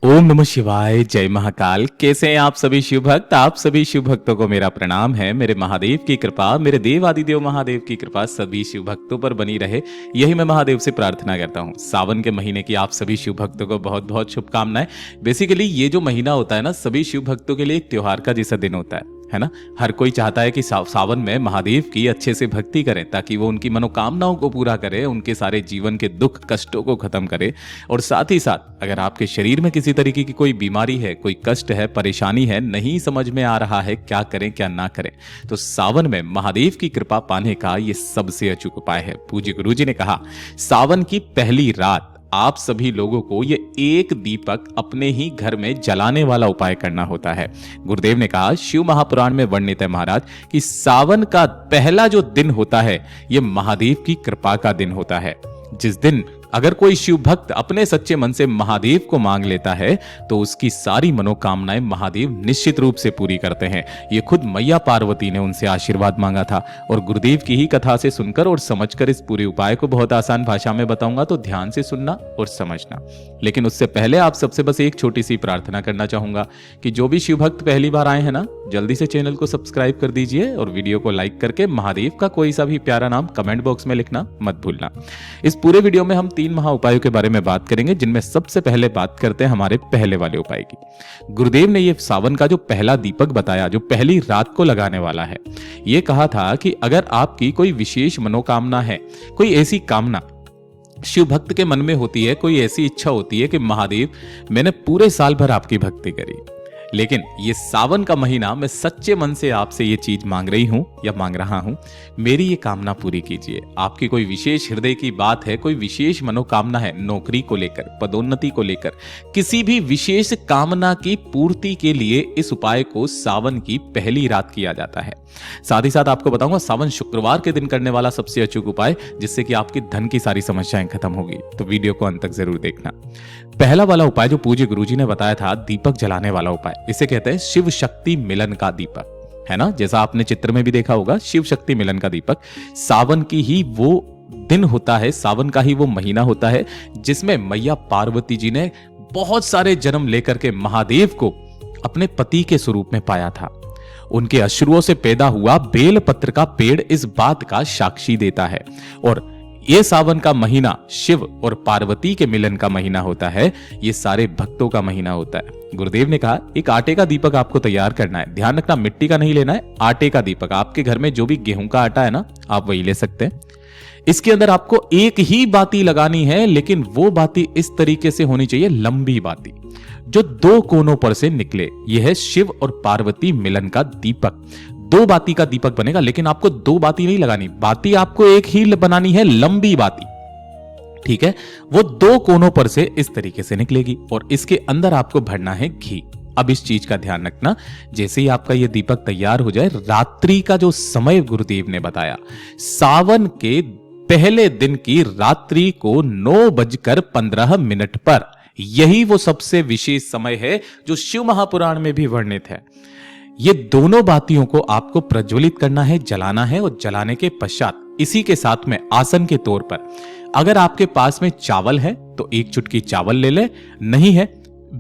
ओम नमः शिवाय, जय महाकाल। कैसे हैं आप सभी शिव भक्त? आप सभी शिव भक्तों को मेरा प्रणाम है। मेरे महादेव की कृपा, मेरे देव आदिदेव महादेव की कृपा सभी शिव भक्तों पर बनी रहे, यही मैं महादेव से प्रार्थना करता हूँ। सावन के महीने की आप सभी शिव भक्तों को बहुत बहुत शुभकामनाएं। बेसिकली ये जो महीना होता है ना, सभी शिव भक्तों के लिए एक त्योहार का जैसा दिन होता है ना। हर कोई चाहता है कि सावन में महादेव की अच्छे से भक्ति करें ताकि वो उनकी मनोकामनाओं को पूरा करे, उनके सारे जीवन के दुख कष्टों को खत्म करे। और साथ ही साथ अगर आपके शरीर में किसी तरीके की कोई बीमारी है, कोई कष्ट है, परेशानी है, नहीं समझ में आ रहा है क्या करें क्या ना करें, तो सावन में महादेव की कृपा पाने का ये सबसे अचूक उपाय है। पूज्य गुरु जी ने कहा, सावन की पहली रात आप सभी लोगों को ये एक दीपक अपने ही घर में जलाने वाला उपाय करना होता है। गुरुदेव ने कहा, शिव महापुराण में वर्णित है महाराज कि सावन का पहला जो दिन होता है ये महादेव की कृपा का दिन होता है। जिस दिन अगर कोई शिव भक्त अपने सच्चे मन से महादेव को मांग लेता है तो उसकी सारी मनोकामनाएं महादेव निश्चित रूप से पूरी करते हैं। ये खुद मैया पार्वती ने उनसे आशीर्वाद मांगा था। और गुरुदेव की ही कथा से सुनकर और समझकर इस पूरे उपाय को बहुत आसान भाषा में बताऊंगा, तो ध्यान से सुनना और समझना। लेकिन उससे पहले आप सबसे बस एक छोटी सी प्रार्थना करना चाहूंगा कि जो भी शिव भक्त पहली बार आए हैं ना, जल्दी से चैनल को सब्सक्राइब कर दीजिए और वीडियो को लाइक करके महादेव का कोई सा भी प्यारा नाम कमेंट बॉक्स में लिखना मत भूलना। इस पूरे वीडियो में हम 3 महा उपायों के बारे में बात करेंगे, जिनमें सबसे पहले बात करते हैं हमारे पहले वाले उपाय की। गुरुदेव ने ये सावन का जो पहला दीपक बताया, जो पहली रात को लगाने वाला है, ये कहा था कि अगर आपकी कोई विशेष मनोकामना है, कोई ऐसी कामना शिव भक्त के मन में होती है, कोई ऐसी इच्छा होती है कि महादेव मैंने पूरे साल भर आपकी भक्ति करी, लेकिन ये सावन का महीना मैं सच्चे मन से आपसे ये चीज मांग रही हूं या मांग रहा हूं, मेरी ये कामना पूरी कीजिए। आपकी कोई विशेष हृदय की बात है, कोई विशेष मनोकामना है, नौकरी को लेकर, पदोन्नति को लेकर, किसी भी विशेष कामना की पूर्ति के लिए इस उपाय को सावन की पहली रात किया जाता है। साथ ही साथ आपको बताऊंगा सावन शुक्रवार के दिन करने वाला सबसे अचूक उपाय, जिससे कि आपकी धन की सारी समस्याएं खत्म होगी। तो वीडियो को अंत तक जरूर देखना। पहला वाला उपाय जो पूज्य गुरुजी ने बताया था, दीपक जलाने वाला उपाय, इसे कहते हैं शिव शक्ति मिलन का दीपक, है ना। जैसा आपने चित्र में भी देखा होगा, शिव शक्ति मिलन का दीपक सावन की ही वो दिन होता है, सावन का ही वो महीना होता है जिसमें मैया पार्वती जी ने बहुत सारे जन्म लेकर के महादेव को अपने पति के स्वरूप में पाया था। उनके अश्रुओं से पैदा हुआ बेलपत्र का पेड़ इस बात का साक्षी देता है। और ये सावन का महीना शिव और पार्वती के मिलन का महीना होता है, ये सारे भक्तों का महीना होता है। गुरुदेव ने कहा, एक आटे का दीपक आपको तैयार करना है। ध्यान रखना, मिट्टी का नहीं लेना है, आटे का दीपक। आपके घर में जो भी गेहूं का आटा है ना, आप वही ले सकते हैं। इसके अंदर आपको एक ही बाती लगानी है, लेकिन वो बाती इस तरीके से होनी चाहिए, लंबी बाती जो 2 कोनों पर से निकले। यह है शिव और पार्वती मिलन का दीपक। 2 बाती का दीपक बनेगा, लेकिन आपको 2 बाती नहीं लगानी, बाती आपको एक ही बनानी है, लंबी बाती, ठीक है। वो 2 कोनों पर से इस तरीके से निकलेगी और इसके अंदर आपको भरना है घी। अब इस चीज का ध्यान रखना, जैसे ही आपका ये दीपक तैयार हो जाए, रात्रि का जो समय गुरुदेव ने बताया, सावन के पहले दिन की रात्रि को 9:15 पर, यही वो सबसे विशेष समय है जो शिव महापुराण में भी वर्णित है। ये दोनों बातियों को आपको प्रज्वलित करना है, जलाना है। और जलाने के पश्चात इसी के साथ में आसन के तौर पर, अगर आपके पास में चावल है तो 1 चुटकी चावल ले ले, नहीं है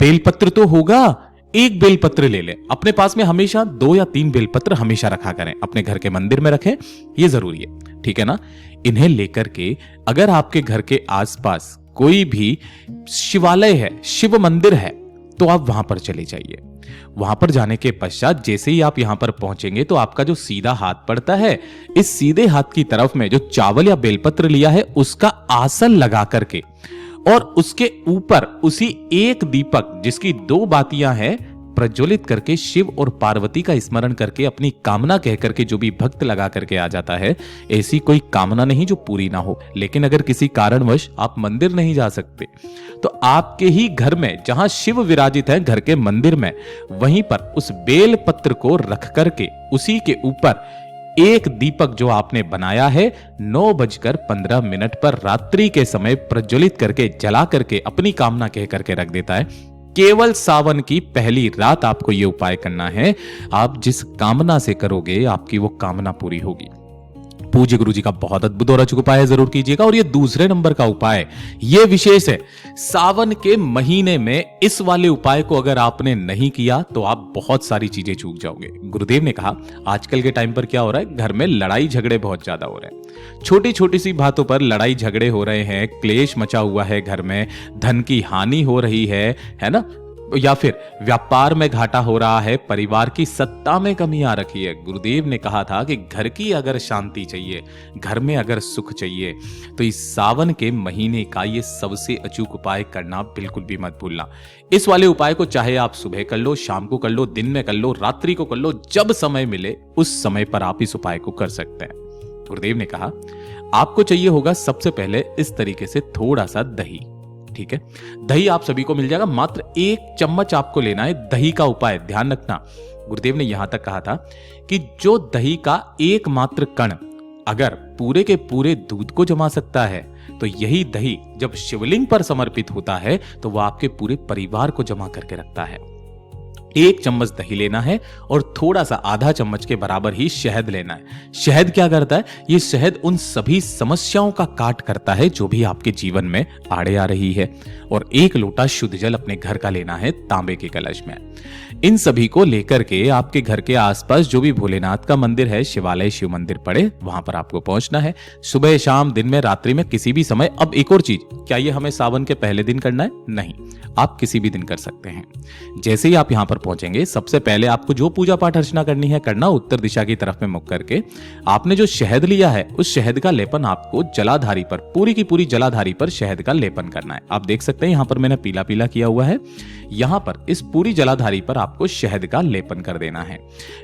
बेलपत्र तो होगा, 1 बेलपत्र ले ले। अपने पास में हमेशा 2 या 3 बेलपत्र हमेशा रखा करें, अपने घर के मंदिर में रखें, ये जरूरी है, ठीक है ना। इन्हें लेकर के अगर आपके घर के आसपास कोई भी शिवालय है, शिव मंदिर है, तो आप वहां पर चले जाइए। वहां पर जाने के पश्चात जैसे ही आप यहां पर पहुंचेंगे तो आपका जो सीधा हाथ पड़ता है, इस सीधे हाथ की तरफ में जो चावल या बेलपत्र लिया है उसका आसन लगा करके और उसके ऊपर उसी एक दीपक जिसकी 2 बातियां हैं प्रज्वलित करके शिव और पार्वती का स्मरण करके अपनी कामना कह करके जो भी भक्त लगा करके आ जाता है, ऐसी कोई कामना नहीं जो पूरी ना हो। लेकिन अगर किसी कारणवश आप मंदिर नहीं जा सकते तो आपके ही घर में जहां शिव विराजित है, घर के मंदिर में, वहीं पर उस बेल पत्र को रख करके उसी के ऊपर एक दीपक जो आपने बनाया है 9:15 पर रात्रि के समय प्रज्वलित करके जला करके अपनी कामना कह करके रख देता है। केवल सावन की पहली रात आपको यह उपाय करना है। आप जिस कामना से करोगे आपकी वो कामना पूरी होगी। पूज्य गुरु जी का बहुत अद्भुत और अचूक उपाय जरूर कीजिएगा। और ये दूसरे नंबर का उपाय ये विशेष है, सावन के महीने में इस वाले उपाय को अगर आपने नहीं किया तो आप बहुत सारी चीजें चूक जाओगे। गुरुदेव ने कहा आजकल के टाइम पर क्या हो रहा है, घर में लड़ाई झगड़े बहुत ज्यादा हो रहे हैं, छोटी छोटी सी बातों पर लड़ाई झगड़े हो रहे हैं, क्लेश मचा हुआ है घर में, धन की हानि हो रही है ना, या फिर व्यापार में घाटा हो रहा है, परिवार की सत्ता में कमी आ रखी है। गुरुदेव ने कहा था कि घर की अगर शांति चाहिए, घर में अगर सुख चाहिए, तो इस सावन के महीने का ये सबसे अचूक उपाय करना बिल्कुल भी मत भूलना। इस वाले उपाय को चाहे आप सुबह कर लो, शाम को कर लो, दिन में कर लो, रात्रि को कर लो, जब समय मिले उस समय पर आप इस उपाय को कर सकते हैं। गुरुदेव ने कहा आपको चाहिए होगा सबसे पहले इस तरीके से थोड़ा सा दही। ठीक है, दही आप सभी को मिल जाएगा, मात्र 1 चम्मच आपको लेना है दही का उपाय। ध्यान रखना, गुरुदेव ने यहां तक कहा था कि जो दही का एकमात्र कण अगर पूरे के पूरे दूध को जमा सकता है, तो यही दही जब शिवलिंग पर समर्पित होता है तो वह आपके पूरे परिवार को जमा करके रखता है। 1 चम्मच दही लेना है और थोड़ा सा आधा चम्मच के बराबर ही शहद लेना है। शहद क्या करता है, ये शहद उन सभी समस्याओं का काट करता है जो भी आपके जीवन में आड़े आ रही है। और 1 लोटा शुद्ध जल अपने घर का लेना है तांबे के कलश में। इन सभी को लेकर के आपके घर के आसपास जो भी भोलेनाथ का मंदिर है, शिवालय, शिव मंदिर पड़े, वहां पर आपको पहुंचना है। सुबह, शाम, दिन में, रात्रि में, किसी भी समय। अब एक और चीज, क्या ये हमें सावन के पहले दिन करना है? नहीं, आप किसी भी दिन कर सकते हैं। जैसे ही आप यहां पर पहुंचेंगे, सबसे पहले आपको जो पूजा पाठ अर्चना करनी है करना, उत्तर दिशा की तरफ में मुख करके आपने जो शहद लिया है उस शहद का लेपन आपको जलाधारी पर, पूरी की पूरी जलाधारी पर शहद का लेपन करना है। आप देख सकते हैं यहां पर मैंने पीला पीला किया हुआ है, यहां पर इस पूरी जलाधारी पर आपको शहद का लेपन कर देना है।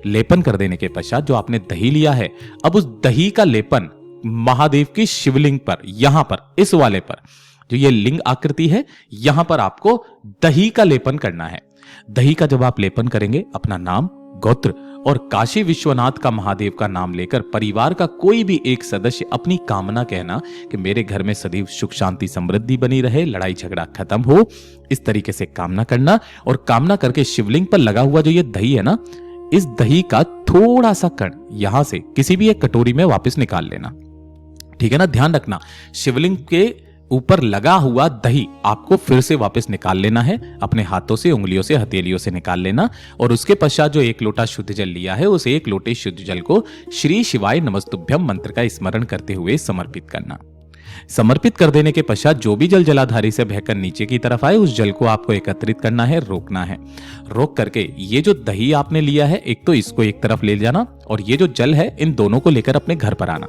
लेपन कर देने के पश्चात जो आपने दही लिया है, अब उस दही का लेपन महादेव की शिवलिंग पर, यहां पर इस वाले पर जो ये लिंग आकृति है, यहां पर आपको दही का लेपन करना है। दही का जब आप लेपन करेंगे, अपना नाम, गोत्र और काशी विश्वनाथ का महादेव का नाम लेकर परिवार का कोई भी एक सदस्य अपनी कामना कहना कि मेरे घर में सदैव सुख शांति समृद्धि बनी रहे, लड़ाई झगड़ा खत्म हो, इस तरीके से कामना करना। और कामना करके शिवलिंग पर लगा हुआ जो ये दही है ना, इस दही का थोड़ा सा कण यहां से किसी भी एक कटोरी में वापस निकाल लेना। ठीक है ना, ध्यान रखना, शिवलिंग के ऊपर लगा हुआ दही आपको फिर से वापस निकाल लेना है, अपने हाथों से, उंगलियों से, हथेलियों से निकाल लेना। और उसके पश्चात जो 1 लोटा शुद्ध जल लिया है, उस 1 लोटे शुद्ध जल को श्री शिवाय नमस्तुभ्यम मंत्र का स्मरण करते हुए समर्पित करना। समर्पित कर देने के पश्चात जो भी जल जलाधारी से बहकर नीचे की तरफ आए, उस जल को आपको एकत्रित करना है, रोकना है। रोक करके ये जो दही आपने लिया है, एक तो इसको एक तरफ ले जाना और ये जो जल है, इन दोनों को लेकर अपने घर पर आना।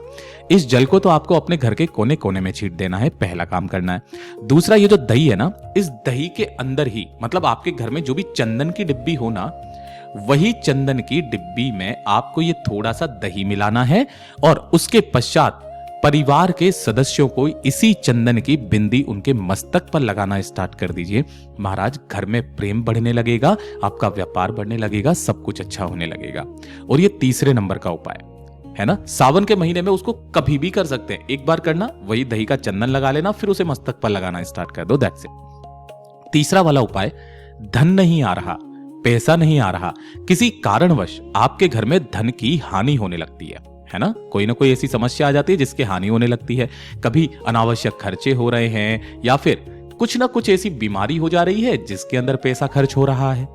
इस जल को तो आपको अपने घर के कोने कोने में छींट देना है, पहला काम करना है। दूसरा, ये जो दही है ना, इस दही के अंदर ही, मतलब आपके घर में जो भी चंदन की डिब्बी हो ना, वही चंदन की डिब्बी में आपको ये थोड़ा सा दही मिलाना है। और उसके पश्चात परिवार के सदस्यों को इसी चंदन की बिंदी उनके मस्तक पर लगाना स्टार्ट कर दीजिए। महाराज, घर में प्रेम बढ़ने लगेगा, आपका व्यापार बढ़ने लगेगा, सब कुछ अच्छा होने लगेगा। और ये तीसरे नंबर का उपाय है ना, सावन के महीने में उसको कभी भी कर सकते हैं। एक बार करना, वही दही का चंदन लगा लेना, फिर उसे मस्तक पर लगाना स्टार्ट कर दो, दैट्स इट। तीसरा वाला उपाय, धन नहीं आ रहा, पैसा नहीं आ रहा, किसी कारणवश आपके घर में धन की हानि होने लगती है ना, कोई ना कोई ऐसी समस्या आ जाती है जिसके हानि होने लगती है, कभी अनावश्यक खर्चे हो रहे हैं, या फिर कुछ ना कुछ ऐसी बीमारी हो जा रही है जिसके अंदर पैसा खर्च हो रहा है।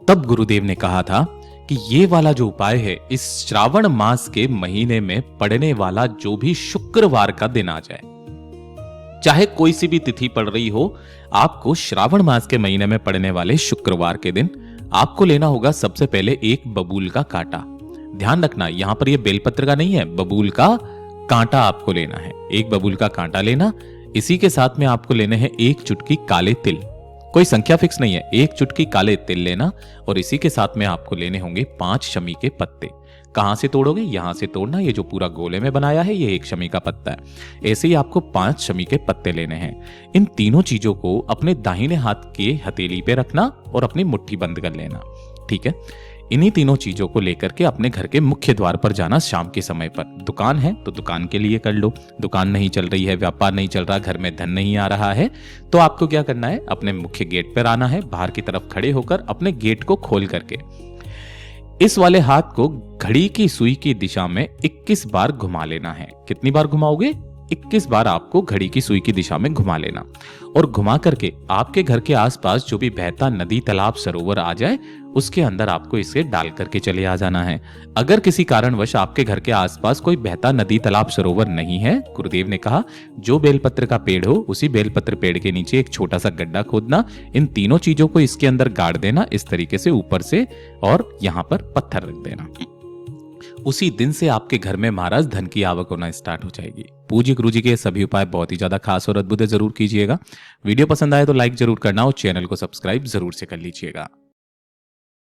तब गुरुदेव ने कहा था कि ये वाला जो उपाय है, इस श्रावण मास के महीने में पड़ने वाला जो भी शुक्रवार का दिन आ जाए, चाहे कोई सी भी तिथि पड़ रही हो, आपको श्रावण मास के महीने में पड़ने वाले शुक्रवार के दिन आपको लेना होगा सबसे पहले 1 बबूल का कांटा। ध्यान रखना, यहां पर यह बेलपत्र का नहीं है, बबूल का कांटा आपको लेना है। 1 बबूल का कांटा लेना, इसी के साथ में आपको लेने हैं 1 चुटकी काले तिल, कोई संख्या फिक्स नहीं है, 1 चुटकी काले तिल लेना। और इसी के साथ में आपको लेने होंगे 5 शमी के पत्ते। कहां से तोड़ोगे? यहां से तोड़ना, ये जो पूरा गोले में बनाया है ये 1 शमी का पत्ता है। ऐसे ही आपको 5 शमी के पत्ते लेने हैं। इन तीनों चीजों को अपने दाहिने हाथ के हथेली पे रखना और अपनी मुट्ठी बंद कर लेना। ठीक है, इन्हीं तीनों चीजों को लेकर के अपने घर के मुख्य द्वार पर जाना शाम के समय पर। दुकान है तो दुकान के लिए कर लो, दुकान नहीं चल रही है, व्यापार नहीं चल रहा, घर में धन नहीं आ रहा है, तो आपको क्या करना है, अपने मुख्य गेट पर आना है, बाहर की तरफ खड़े होकर अपने गेट को खोल करके इस वाले हाथ को घड़ी की सुई की दिशा में 21 बार घुमा लेना है। कितनी बार घुमाओगे? 21 बार आपको घड़ी की सुई की दिशा में घुमा लेना, और घुमा करके आपके घर के आसपास जो भी बहता नदी, तालाब, सरोवर आ जाए उसके अंदर आपको इसे डाल करके चले आ जाना है। अगर किसी कारणवश आपके घर के आसपास कोई बहता नदी, तालाब, सरोवर नहीं है, गुरुदेव ने कहा जो बेलपत्र का पेड़ हो उसी बेलपत्र पेड़ के नीचे एक छोटा सा गड्ढा खोदना, इन तीनों चीजों को इसके अंदर गाड़ देना इस तरीके से ऊपर से, और यहां पर पत्थर रख देना। उसी दिन से आपके घर में महाराज धन की आवक होना स्टार्ट हो जाएगी। पूज्य गुरु जी के सभी उपाय बहुत ही ज्यादा खास और अद्भुत है, जरूर कीजिएगा। वीडियो पसंद आए तो लाइक जरूर करना और चैनल को सब्सक्राइब जरूर से कर लीजिएगा।